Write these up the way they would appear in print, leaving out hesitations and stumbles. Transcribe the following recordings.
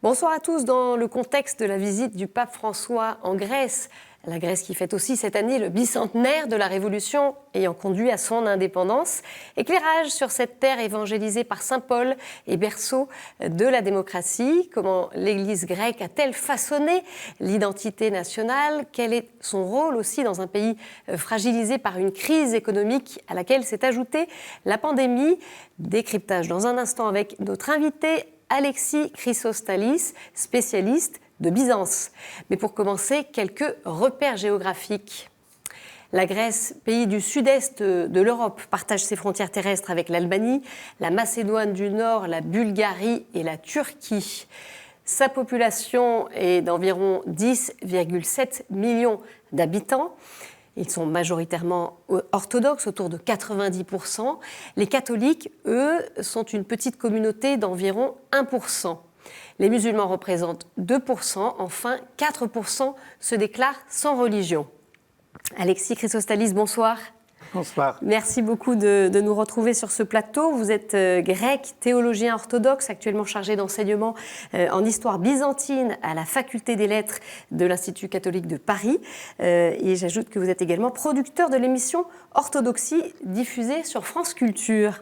Bonsoir à tous. Dans le contexte de la visite du pape François en Grèce, la Grèce qui fête aussi cette année le bicentenaire de la Révolution ayant conduit à son indépendance, éclairage sur cette terre évangélisée par saint Paul et berceau de la démocratie. Comment l'Église grecque a-t-elle façonné l'identité nationale? Quel est son rôle aussi dans un pays fragilisé par une crise économique à laquelle s'est ajoutée la pandémie? Décryptage dans un instant avec notre invité Alexis Chrysostalis, spécialiste de Byzance. Mais pour commencer, quelques repères géographiques. La Grèce, pays du sud-est de l'Europe, partage ses frontières terrestres avec l'Albanie, la Macédoine du Nord, la Bulgarie et la Turquie. Sa population est d'environ 10,7 millions d'habitants. Ils sont majoritairement orthodoxes, autour de 90%. Les catholiques, eux, sont une petite communauté d'environ 1%. Les musulmans représentent 2%. Enfin, 4% se déclarent sans religion. Alexis Chrysostalis, bonsoir. Bonsoir. Merci beaucoup de nous retrouver sur ce plateau. Vous êtes grec, théologien orthodoxe, actuellement chargé d'enseignement en histoire byzantine à la faculté des lettres de l'Institut catholique de Paris. Et j'ajoute que vous êtes également producteur de l'émission Orthodoxie diffusée sur France Culture.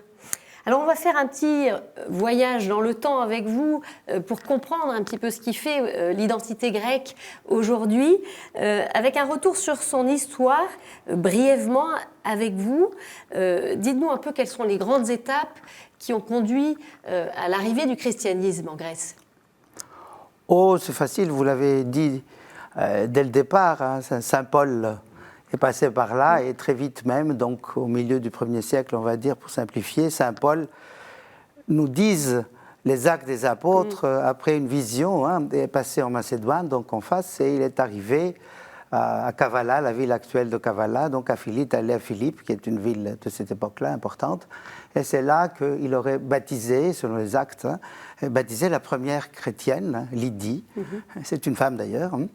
Alors on va faire un petit voyage dans le temps avec vous pour comprendre un petit peu ce qui fait l'identité grecque aujourd'hui, avec un retour sur son histoire, brièvement avec vous. Dites-nous un peu quelles sont les grandes étapes qui ont conduit à l'arrivée du christianisme en Grèce. Oh, c'est facile, vous l'avez dit dès le départ, hein, saint Paul est passé par là et très vite même, donc au milieu du 1er siècle, on va dire, pour simplifier, saint Paul nous disent les actes des apôtres après une vision, hein, est passé en Macédoine, donc en face, et il est arrivé à Kavala, la ville actuelle de Kavala, donc à Philippe, allé à Philippe, qui est une ville de cette époque-là importante, et c'est là qu'il aurait baptisé, selon les actes, hein, baptisé la première chrétienne, Lydie, c'est une femme d'ailleurs, hein.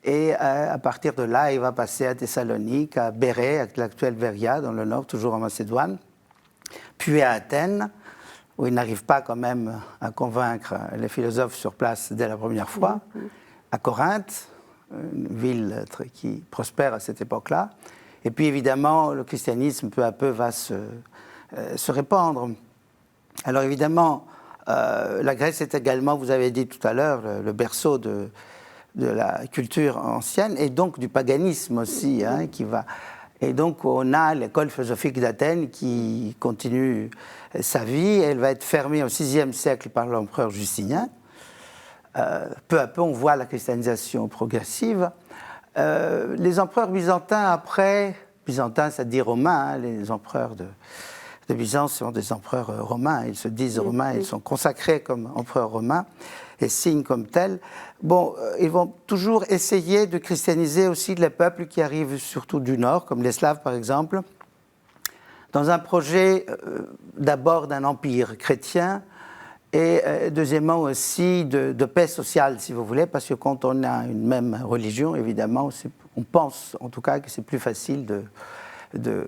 Et à partir de là, il va passer à Thessalonique, à Bérée, l'actuelle Veria, dans le nord, toujours en Macédoine, puis à Athènes, où il n'arrive pas quand même à convaincre les philosophes sur place dès la première fois, à Corinthe, une ville qui prospère à cette époque-là. Et puis évidemment, le christianisme, peu à peu, va se répandre. Alors évidemment, la Grèce est également, vous avez dit tout à l'heure, le berceau de la culture ancienne et donc du paganisme aussi, hein, qui va. Et donc on a l'école philosophique d'Athènes qui continue sa vie. Elle va être fermée au VIe siècle par l'empereur Justinien. Peu à peu, on voit la christianisation progressive. Les empereurs byzantins après, byzantins, c'est-à-dire romains, hein, les empereurs de Byzance sont des empereurs romains. Ils se disent romains, ils sont consacrés comme empereurs romains et signent comme tels. Bon, ils vont toujours essayer de christianiser aussi les peuples qui arrivent surtout du Nord, comme les Slaves par exemple, dans un projet d'abord d'un empire chrétien et deuxièmement aussi de paix sociale, si vous voulez, parce que quand on a une même religion, évidemment, on pense en tout cas que c'est plus facile de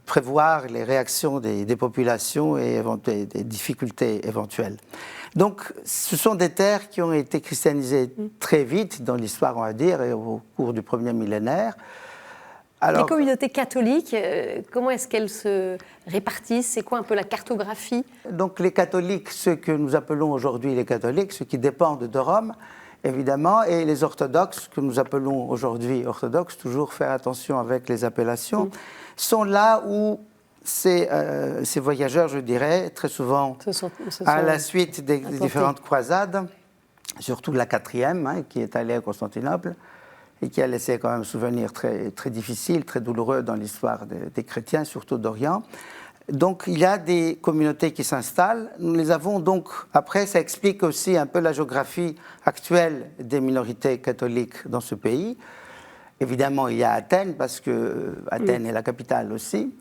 prévoir les réactions des populations et des difficultés éventuelles. Donc, ce sont des terres qui ont été christianisées très vite dans l'histoire, on va dire, et au cours du premier millénaire. Alors, les communautés catholiques, comment est-ce qu'elles se répartissent? C'est quoi un peu la cartographie? Donc, les catholiques, ceux que nous appelons aujourd'hui les catholiques, ceux qui dépendent de Rome, évidemment, et les orthodoxes, que nous appelons aujourd'hui orthodoxes, toujours faire attention avec les appellations, sont là où ces voyageurs, je dirais, très souvent, à la suite des différentes croisades, surtout la 4e, hein, qui est allée à Constantinople, et qui a laissé quand même un souvenir très, très difficile, très douloureux dans l'histoire des chrétiens, surtout d'Orient. Donc, il y a des communautés qui s'installent. Nous les avons donc, après, ça explique aussi un peu la géographie actuelle des minorités catholiques dans ce pays. Évidemment, il y a Athènes, parce que Athènes est la capitale aussi.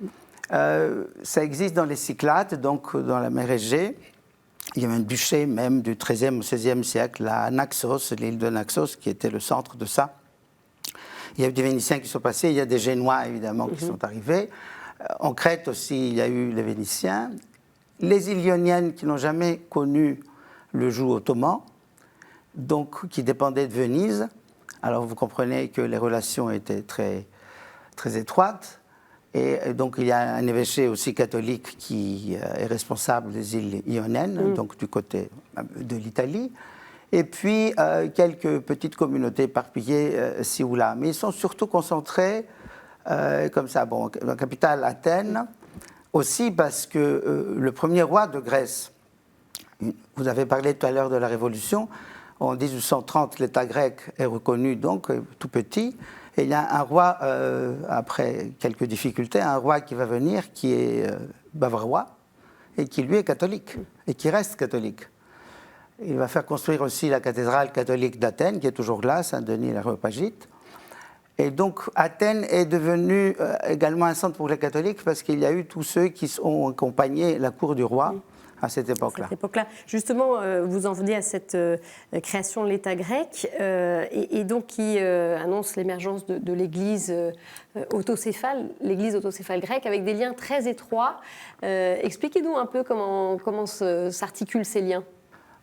Ça existe dans les Cyclades, donc dans la mer Égée. Il y a un duché même du XIIIe au XVIe siècle, à Naxos, l'île de Naxos, qui était le centre de ça. Il y a eu des Vénitiens qui sont passés, il y a des Génois, évidemment, qui sont arrivés. En Crète aussi, il y a eu les Vénitiens. Les Ilioniennes qui n'ont jamais connu le joug ottoman, donc qui dépendait de Venise. Alors vous comprenez que les relations étaient très, très étroites. Et donc il y a un évêché aussi catholique qui est responsable des îles Ioniennes, donc du côté de l'Italie. Et puis quelques petites communautés éparpillées ci ou là. Mais ils sont surtout concentrés comme ça. Bon, la capitale Athènes, aussi parce que le premier roi de Grèce, vous avez parlé tout à l'heure de la Révolution, en 1830, l'État grec est reconnu donc tout petit. Et il y a un roi, après quelques difficultés, un roi qui va venir, qui est bavarois, et qui lui est catholique, et qui reste catholique. Il va faire construire aussi la cathédrale catholique d'Athènes, qui est toujours là, Saint-Denis l'Aréopagite. Et donc Athènes est devenue également un centre pour les catholiques, parce qu'il y a eu tous ceux qui ont accompagné la cour du roi à cette époque-là. Justement, vous en venez à cette création de l'État grec, et donc qui annonce l'émergence de l'Église autocéphale, l'Église autocéphale grecque, avec des liens très étroits. Expliquez-nous un peu comment s'articulent ces liens.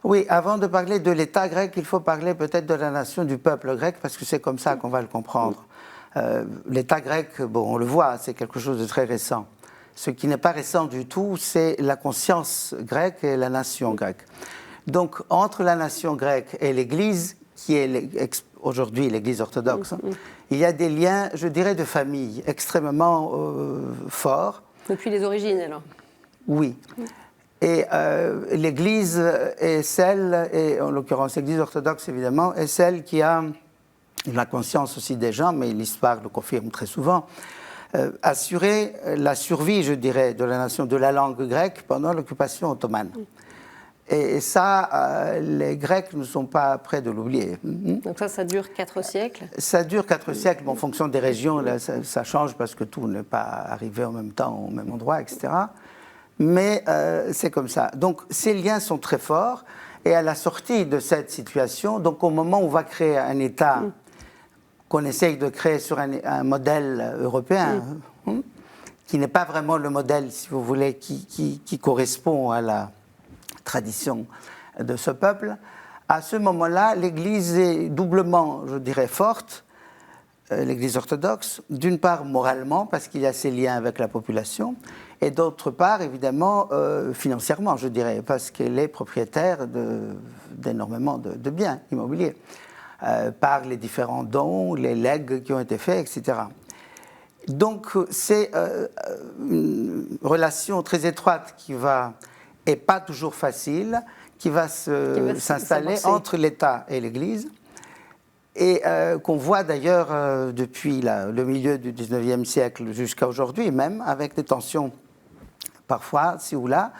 Oui, avant de parler de l'État grec, il faut parler peut-être de la nation, du peuple grec, parce que c'est comme ça qu'on va le comprendre. L'État grec, bon, on le voit, c'est quelque chose de très récent. Ce qui n'est pas récent du tout, c'est la conscience grecque et la nation grecque. Donc, entre la nation grecque et l'Église, qui est aujourd'hui l'Église orthodoxe, il y a des liens, je dirais, de famille extrêmement forts. Depuis les origines, alors? Oui. Et l'Église est celle, et en l'occurrence l'Église orthodoxe évidemment, est celle qui a la conscience aussi des gens, mais l'histoire le confirme très souvent, assurer la survie, je dirais, de la nation, de la langue grecque pendant l'occupation ottomane. Et ça, les Grecs ne sont pas prêts de l'oublier. Donc ça dure 4 siècles? Ça dure 4 siècles, mais en fonction des régions, là, ça change parce que tout n'est pas arrivé en même temps, au même endroit, etc. Mais c'est comme ça. Donc ces liens sont très forts, et à la sortie de cette situation, donc au moment où on va créer un État qu'on essaye de créer sur un modèle européen, qui n'est pas vraiment le modèle, si vous voulez, qui correspond à la tradition de ce peuple, à ce moment-là, l'Église est doublement, je dirais, forte, l'Église orthodoxe, d'une part moralement, parce qu'il y a ces liens avec la population, et d'autre part, évidemment, financièrement, je dirais, parce qu'elle est propriétaire d'énormément de biens immobiliers, par les différents dons, les legs qui ont été faits, etc. Donc, c'est une relation très étroite et pas toujours facile, qui va s'installer entre l'État et l'Église, et qu'on voit d'ailleurs depuis le milieu du 19e siècle jusqu'à aujourd'hui, même avec des tensions parfois, ci ou là.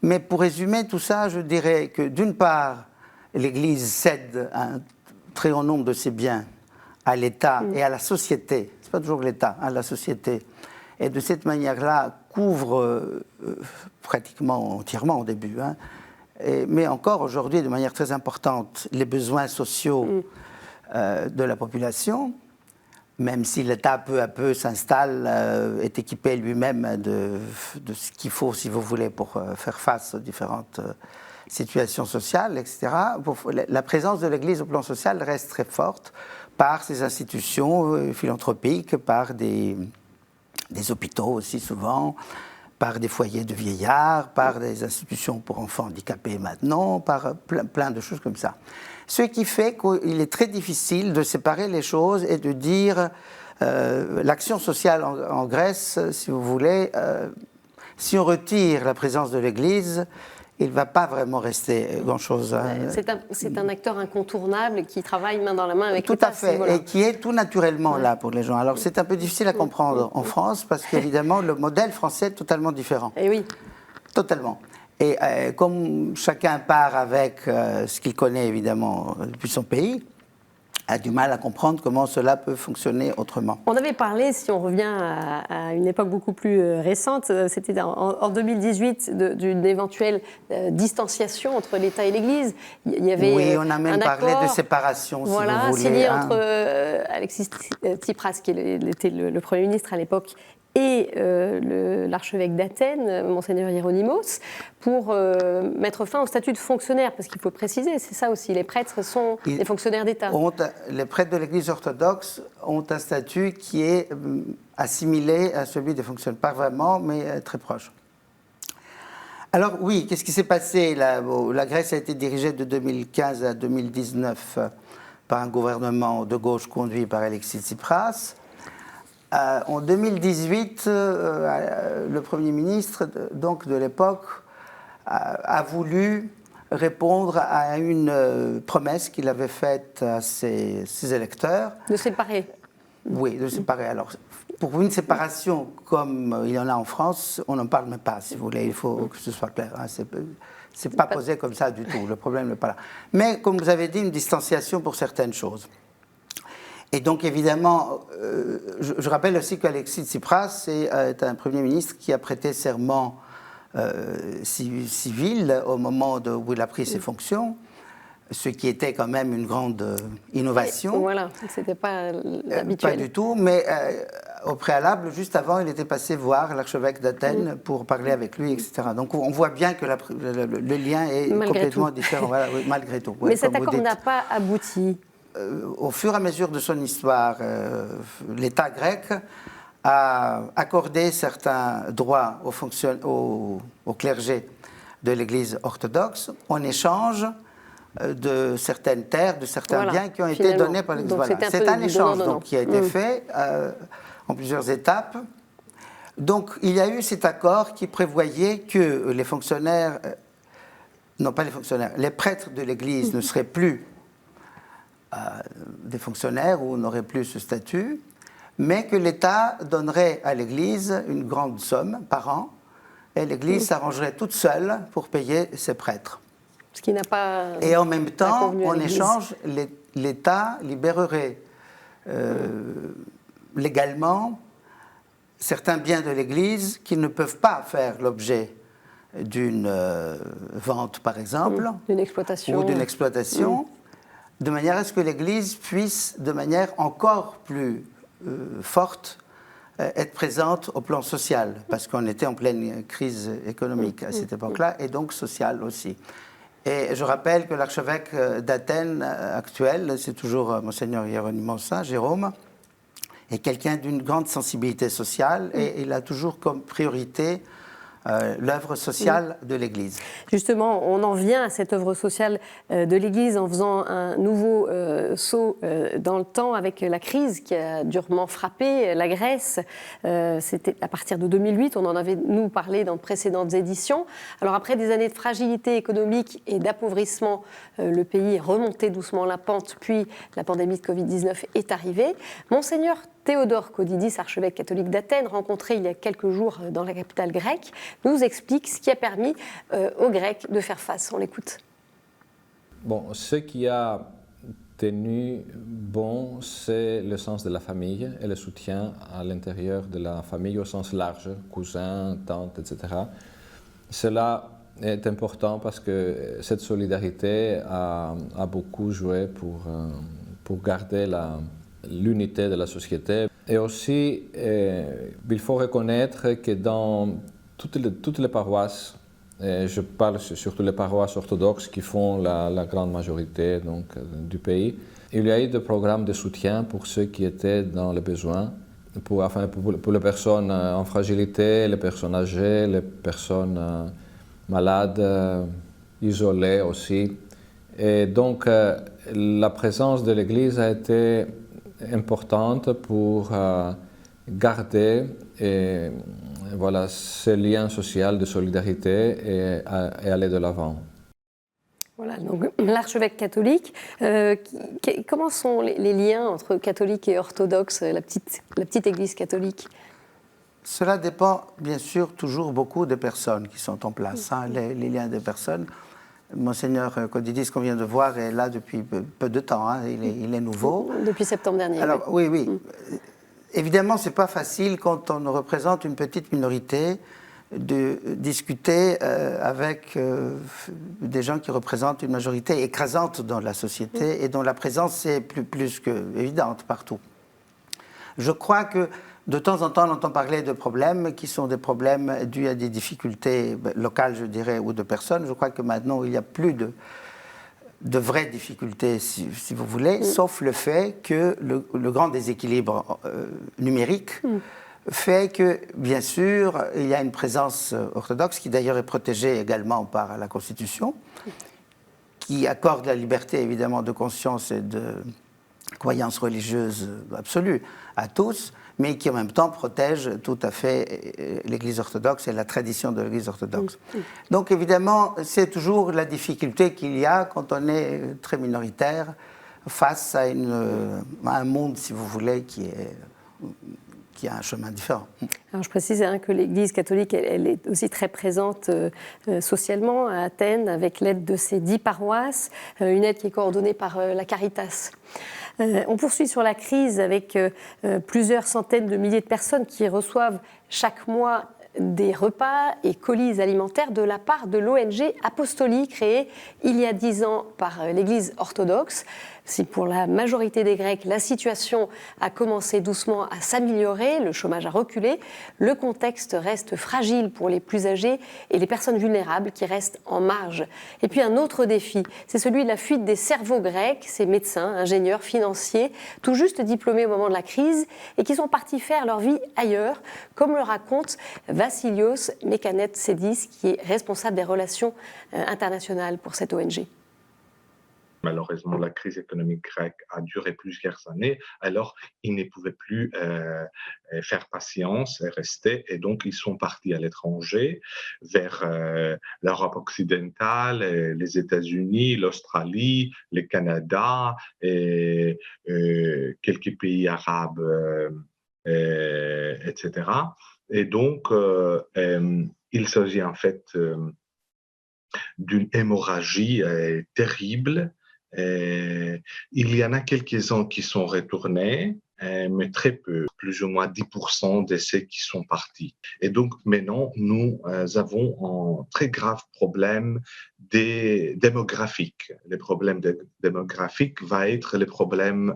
Mais pour résumer tout ça, je dirais que d'une part, l'Église cède un très grand nombre de ses biens à l'État et à la société, c'est pas toujours l'État, à la société, et de cette manière-là couvre pratiquement entièrement au début, mais encore aujourd'hui de manière très importante les besoins sociaux de la population, même si l'État peu à peu s'installe, est équipé lui-même de ce qu'il faut, si vous voulez, pour faire face aux différentes situations sociales, etc. La présence de l'Église au plan social reste très forte par ses institutions philanthropiques, par des hôpitaux aussi souvent, par des foyers de vieillards, par des institutions pour enfants handicapés maintenant, par plein de choses comme ça. Ce qui fait qu'il est très difficile de séparer les choses et de dire l'action sociale en Grèce, si vous voulez, si on retire la présence de l'Église, il ne va pas vraiment rester grand-chose. C'est un acteur incontournable qui travaille main dans la main avec l'État. Tout à fait, voilà. Et qui est tout naturellement là pour les gens. Alors c'est un peu difficile à comprendre en France parce qu'évidemment le modèle français est totalement différent. Et oui. Totalement. Et comme chacun part avec ce qu'il connaît évidemment depuis son pays, a du mal à comprendre comment cela peut fonctionner autrement. On avait parlé, si on revient à une époque beaucoup plus récente, c'était en 2018, d'une éventuelle distanciation entre l'État et l'Église. Il y avait oui, on a même parlé de séparation, voilà, si vous voulez. Signé entre Alexis Tsipras, qui était le Premier ministre à l'époque, et l'archevêque d'Athènes, Monseigneur Hieronymus, pour mettre fin au statut de fonctionnaire, parce qu'il faut préciser, c'est ça aussi, les prêtres sont des fonctionnaires d'État. Les prêtres de l'Église orthodoxe ont un statut qui est assimilé à celui des fonctionnaires, pas vraiment, mais très proche. Alors oui, qu'est-ce qui s'est passé? La Grèce a été dirigée de 2015 à 2019 par un gouvernement de gauche conduit par Alexis Tsipras. En 2018, le Premier ministre de l'époque a voulu répondre à une promesse qu'il avait faite à ses électeurs. De séparer. Oui, de séparer. Alors, pour une séparation comme il y en a en France, on n'en parle même pas, si vous voulez, il faut que ce soit clair. Hein. C'est pas posé comme ça du tout, le problème n'est pas là. Mais, comme vous avez dit, une distanciation pour certaines choses. Et donc, évidemment, je rappelle aussi qu'Alexis Tsipras est un Premier ministre qui a prêté serment civil au moment où il a pris ses fonctions, ce qui était quand même une grande innovation. Voilà, c'était pas habituel. Pas du tout, mais au préalable, juste avant, il était passé voir l'archevêque d'Athènes pour parler avec lui, etc. Donc on voit bien que le lien est complètement différent, voilà, oui, malgré tout. Mais cet accord n'a pas abouti. Au fur et à mesure de son histoire, l'État grec a accordé certains droits au clergé de l'Église orthodoxe en échange de certaines terres, de certains biens qui ont été donnés par l'Église. Voilà. C'est un échange donc, qui a été fait en plusieurs étapes. Donc il y a eu cet accord qui prévoyait que les fonctionnaires, non pas les fonctionnaires, les prêtres de l'Église ne seraient plus des fonctionnaires ou n'auraient plus ce statut, mais que l'État donnerait à l'Église une grande somme par an et l'Église s'arrangerait toute seule pour payer ses prêtres. Ce qui n'a pas. Et en même temps, en échange, l'État libérerait légalement certains biens de l'Église qui ne peuvent pas faire l'objet d'une vente, par exemple, d'une exploitation. Ou d'une exploitation, de manière à ce que l'Église puisse, de manière encore plus forte, être présente au plan social, parce qu'on était en pleine crise économique à cette époque-là, et donc sociale aussi. Et je rappelle que l'archevêque d'Athènes actuel, c'est toujours Monseigneur Hieronymus, Jérôme, est quelqu'un d'une grande sensibilité sociale, et il a toujours comme priorité l'œuvre sociale de l'Église. Justement, on en vient à cette œuvre sociale de l'Église en faisant un nouveau saut dans le temps avec la crise qui a durement frappé la Grèce. C'était à partir de 2008, on en avait nous parlé dans de précédentes éditions. Alors après des années de fragilité économique et d'appauvrissement, le pays est remonté doucement la pente, puis la pandémie de Covid-19 est arrivée. Monseigneur Théodore Kodidis, archevêque catholique d'Athènes, rencontré il y a quelques jours dans la capitale grecque, nous explique ce qui a permis aux Grecs de faire face. On l'écoute. Bon, ce qui a tenu bon, c'est le sens de la famille et le soutien à l'intérieur de la famille au sens large, cousins, tantes, etc. Cela est important parce que cette solidarité a beaucoup joué pour garder l'unité de la société. Et aussi, il faut reconnaître que dans toutes les paroisses, je parle surtout des paroisses orthodoxes qui font la grande majorité du pays, il y a eu des programmes de soutien pour ceux qui étaient dans le besoin, pour les personnes en fragilité, les personnes âgées, les personnes malades, isolées aussi. Et donc, la présence de l'Église a été importante pour garder ce lien social de solidarité et aller de l'avant. Voilà, donc l'archevêque catholique, comment sont les liens entre catholiques et orthodoxes, la petite église catholique? Cela dépend bien sûr toujours beaucoup des personnes qui sont en place, les liens des personnes. Monseigneur Kodidis, qu'on vient de voir, est là depuis peu de temps, il est nouveau. Depuis septembre dernier. Alors oui. Évidemment, ce n'est pas facile quand on représente une petite minorité de discuter avec des gens qui représentent une majorité écrasante dans la société et dont la présence est plus que évidente partout. Je crois que de temps en temps, on entend parler de problèmes qui sont des problèmes dus à des difficultés locales, je dirais, ou de personnes. Je crois que maintenant, il n'y a plus de vraies difficultés, si vous voulez, sauf le fait que le grand déséquilibre numérique fait que, bien sûr, il y a une présence orthodoxe, qui d'ailleurs est protégée également par la Constitution, qui accorde la liberté, évidemment, de conscience et de croyance religieuse absolue à tous, mais qui en même temps protège tout à fait l'Église orthodoxe et la tradition de l'Église orthodoxe. Donc évidemment, c'est toujours la difficulté qu'il y a quand on est très minoritaire face à un monde, si vous voulez, qui a un chemin différent. Alors je précise que l'Église catholique, elle est aussi très présente socialement à Athènes, avec l'aide de ses 10 paroisses, une aide qui est coordonnée par la Caritas. On poursuit sur la crise avec plusieurs centaines de milliers de personnes qui reçoivent chaque mois des repas et colis alimentaires de la part de l'ONG Apostoli, créée il y a 10 ans par l'Église orthodoxe. Si pour la majorité des Grecs, la situation a commencé doucement à s'améliorer, le chômage a reculé, le contexte reste fragile pour les plus âgés et les personnes vulnérables qui restent en marge. Et puis un autre défi, c'est celui de la fuite des cerveaux grecs, ces médecins, ingénieurs, financiers, tout juste diplômés au moment de la crise et qui sont partis faire leur vie ailleurs, comme le raconte Vassilios Mekanet-Sedis, qui est responsable des relations internationales pour cette ONG. Malheureusement, la crise économique grecque a duré plusieurs années, alors ils ne pouvaient plus faire patience et rester, et donc ils sont partis à l'étranger, vers l'Europe occidentale, les États-Unis, l'Australie, le Canada et quelques pays arabes, etc. Et donc, il s'agit en fait d'une hémorragie terrible. Il y en a quelques-uns qui sont retournés, mais très peu, plus ou moins 10% de ceux qui sont partis. Et donc maintenant, nous avons un très grave problème démographique. Le problème démographique va être le problème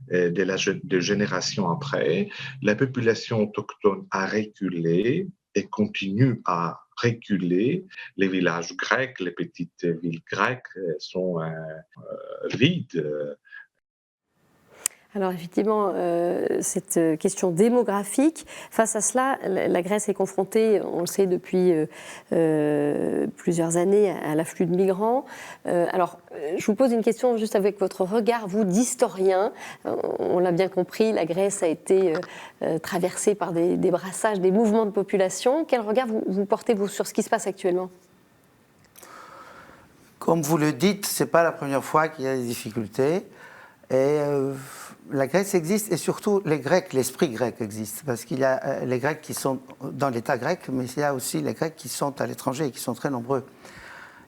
de génération après. La population autochtone a reculé et continue à reculer. Les villages grecs, les petites villes grecques sont vides. Alors effectivement, cette question démographique, face à cela, la Grèce est confrontée, on le sait depuis plusieurs années, à l'afflux de migrants. Alors, je vous pose une question juste avec votre regard, vous, d'historien. On l'a bien compris, la Grèce a été traversée par des brassages, des mouvements de population. Quel regard vous portez-vous sur ce qui se passe actuellement ? Comme vous le dites, ce n'est pas la première fois qu'il y a des difficultés. Et la Grèce existe, et surtout les Grecs, l'esprit grec existe, parce qu'il y a les Grecs qui sont dans l'État grec, mais il y a aussi les Grecs qui sont à l'étranger et qui sont très nombreux,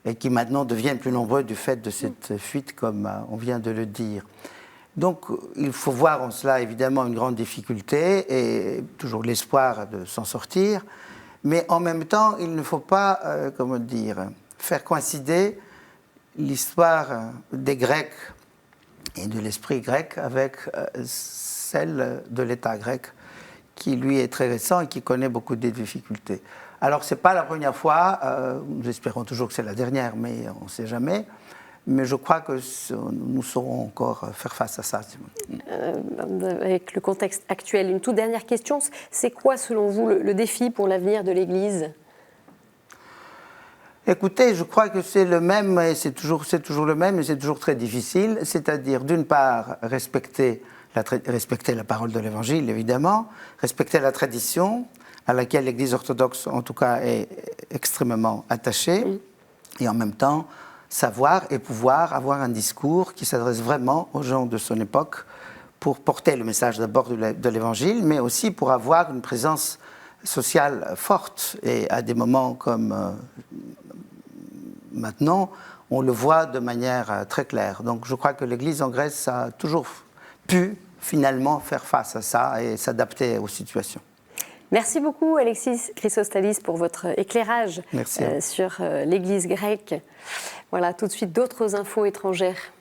et qui maintenant deviennent plus nombreux du fait de cette fuite, comme on vient de le dire. Donc il faut voir en cela évidemment une grande difficulté, et toujours l'espoir de s'en sortir, mais en même temps il ne faut pas, faire coïncider l'histoire des Grecs et de l'esprit grec avec celle de l'État grec, qui lui est très récent et qui connaît beaucoup de difficultés. Alors ce n'est pas la première fois, nous espérons toujours que c'est la dernière, mais on ne sait jamais, mais je crois que nous saurons encore faire face à ça. Avec le contexte actuel, une toute dernière question, c'est quoi selon vous le défi pour l'avenir de l'Église ? Écoutez, je crois que c'est le même, et c'est toujours le même, et c'est toujours très difficile. C'est-à-dire, d'une part, respecter la parole de l'Évangile, évidemment, respecter la tradition à laquelle l'Église orthodoxe, en tout cas, est extrêmement attachée, et en même temps, savoir et pouvoir avoir un discours qui s'adresse vraiment aux gens de son époque pour porter le message d'abord de l'Évangile, mais aussi pour avoir une présence sociale forte. Et à des moments comme maintenant, on le voit de manière très claire. Donc je crois que l'Église en Grèce a toujours pu finalement faire face à ça et s'adapter aux situations. Merci beaucoup Alexis Chrysostalis pour votre éclairage sur l'Église grecque. Voilà, tout de suite d'autres infos étrangères.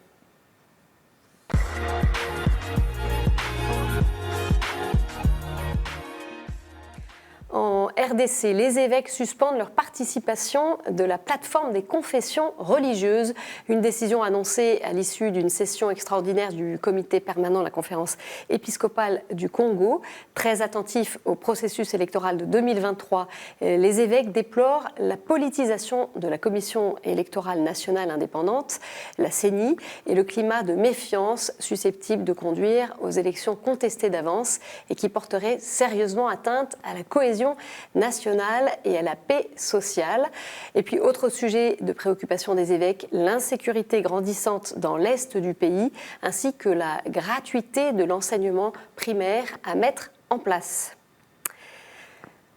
RDC, les évêques suspendent leur participation de la plateforme des confessions religieuses. Une décision annoncée à l'issue d'une session extraordinaire du comité permanent de la conférence épiscopale du Congo. Très attentifs au processus électoral de 2023, les évêques déplorent la politisation de la Commission électorale nationale indépendante, la CENI, et le climat de méfiance susceptible de conduire aux élections contestées d'avance et qui porterait sérieusement atteinte à la cohésion nationale et à la paix sociale. Et puis, autre sujet de préoccupation des évêques, l'insécurité grandissante dans l'est du pays, ainsi que la gratuité de l'enseignement primaire à mettre en place.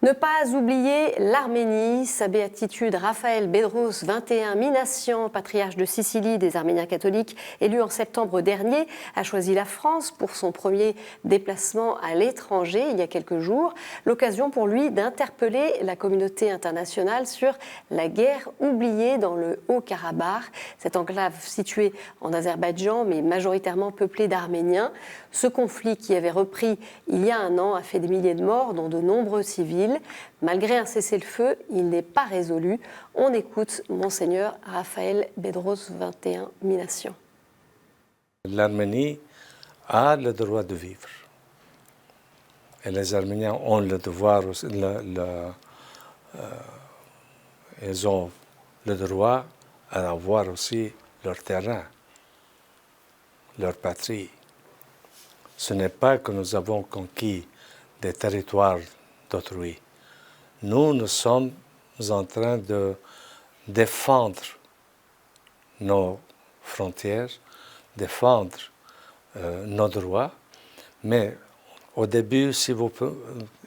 Ne pas oublier l'Arménie, sa béatitude Raphaël Bedros XXI Minassian, patriarche de Sicile des Arméniens catholiques, élu en septembre dernier, a choisi la France pour son premier déplacement à l'étranger il y a quelques jours. L'occasion pour lui d'interpeller la communauté internationale sur la guerre oubliée dans le Haut-Karabakh, cette enclave située en Azerbaïdjan mais majoritairement peuplée d'Arméniens. Ce conflit qui avait repris il y a un an a fait des milliers de morts, dont de nombreux civils. Malgré un cessez-le-feu, il n'est pas résolu. On écoute Monseigneur Raphaël Bedros XXI Minassian. L'Arménie a le droit de vivre. Et les Arméniens ont le devoir, ils ont le droit à avoir aussi leur terrain, leur patrie. Ce n'est pas que nous avons conquis des territoires d'autrui. Nous sommes en train de défendre nos frontières, défendre nos droits, mais au début,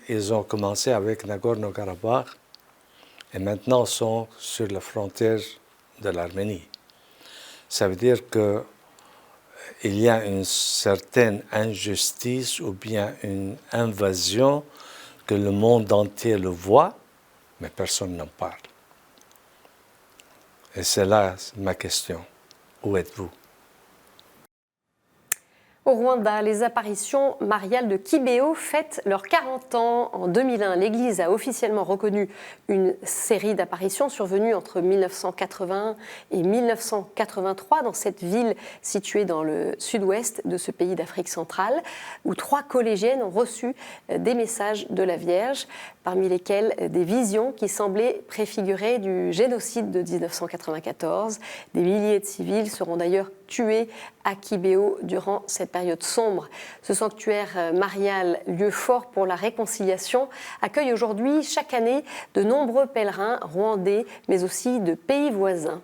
ils ont commencé avec Nagorno-Karabakh et maintenant sont sur la frontière de l'Arménie. Ça veut dire qu'il y a une certaine injustice ou bien une invasion que le monde entier le voit, mais personne n'en parle. Et c'est là ma question. Où êtes-vous? Au Rwanda, les apparitions mariales de Kibéo fêtent leurs 40 ans. En 2001, l'Église a officiellement reconnu une série d'apparitions survenues entre 1981 et 1983 dans cette ville située dans le sud-ouest de ce pays d'Afrique centrale, où 3 collégiennes ont reçu des messages de la Vierge, parmi lesquels des visions qui semblaient préfigurer du génocide de 1994. Des milliers de civils seront d'ailleurs tués à Kibéo durant cette période sombre. Ce sanctuaire marial, lieu fort pour la réconciliation, accueille aujourd'hui chaque année de nombreux pèlerins rwandais, mais aussi de pays voisins.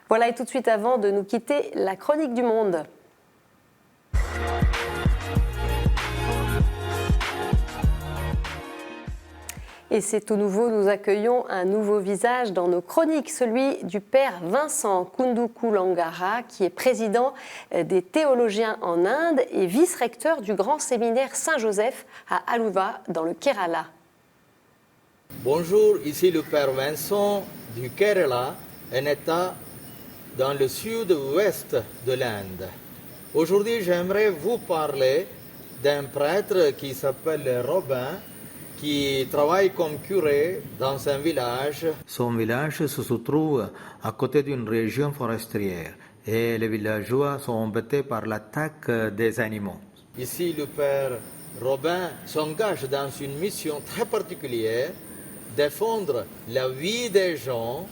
Voilà, et tout de suite avant de nous quitter, la chronique du monde. Et c'est tout nouveau, nous accueillons un nouveau visage dans nos chroniques, celui du père Vincent Kunduku Langara, qui est président des théologiens en Inde et vice-recteur du grand séminaire Saint-Joseph à Aluva, dans le Kerala. Bonjour, ici le père Vincent du Kerala, un État dans le sud-ouest de l'Inde. Aujourd'hui, j'aimerais vous parler d'un prêtre qui s'appelle Robin, qui travaille comme curé dans un village. Son village se trouve à côté d'une région forestière et les villageois sont embêtés par l'attaque des animaux. Ici, le père Robin s'engage dans une mission très particulière, défendre la vie des gens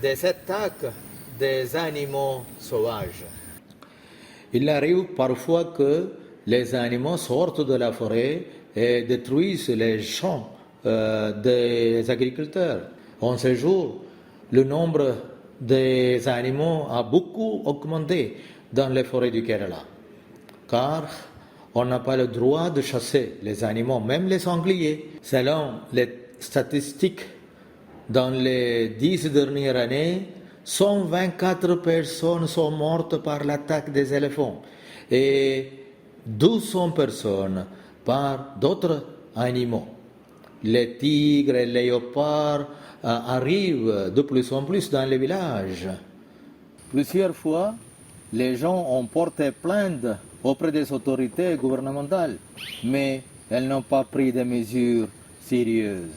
des attaques des animaux sauvages. Il arrive parfois que les animaux sortent de la forêt et détruisent les champs des agriculteurs. En ce jour, le nombre des animaux a beaucoup augmenté dans les forêts du Kerala, car on n'a pas le droit de chasser les animaux, même les sangliers. Selon les statistiques, dans les 10 dernières années, 124 personnes sont mortes par l'attaque des éléphants et 1200 personnes par d'autres animaux. Les tigres et les léopards arrivent de plus en plus dans les villages. Plusieurs fois, les gens ont porté plainte auprès des autorités gouvernementales, mais elles n'ont pas pris de mesures sérieuses.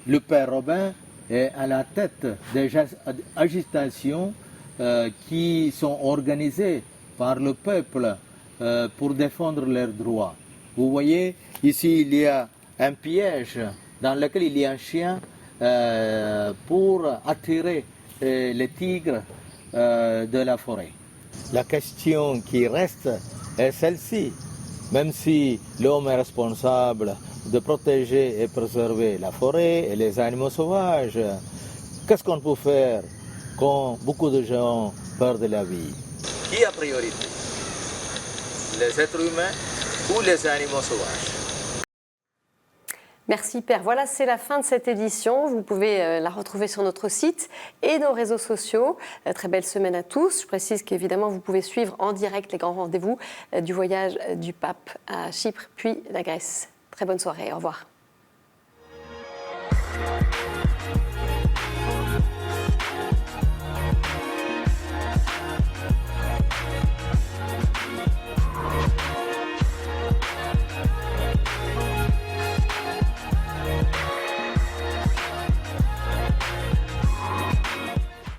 le Père Robin est à la tête des agitations qui sont organisées par le peuple pour défendre leurs droits. Vous voyez, ici il y a un piège dans lequel il y a un chien pour attirer les tigres de la forêt. La question qui reste est celle-ci. Même si l'homme est responsable de protéger et préserver la forêt et les animaux sauvages, qu'est-ce qu'on peut faire quand beaucoup de gens perdent la vie? Qui a priorité? Les êtres humains ou les animaux sauvages? Merci Père. Voilà, c'est la fin de cette édition. Vous pouvez la retrouver sur notre site et nos réseaux sociaux. Très belle semaine à tous. Je précise qu'évidemment, vous pouvez suivre en direct les grands rendez-vous du voyage du pape à Chypre puis la Grèce. Très bonne soirée. Au revoir.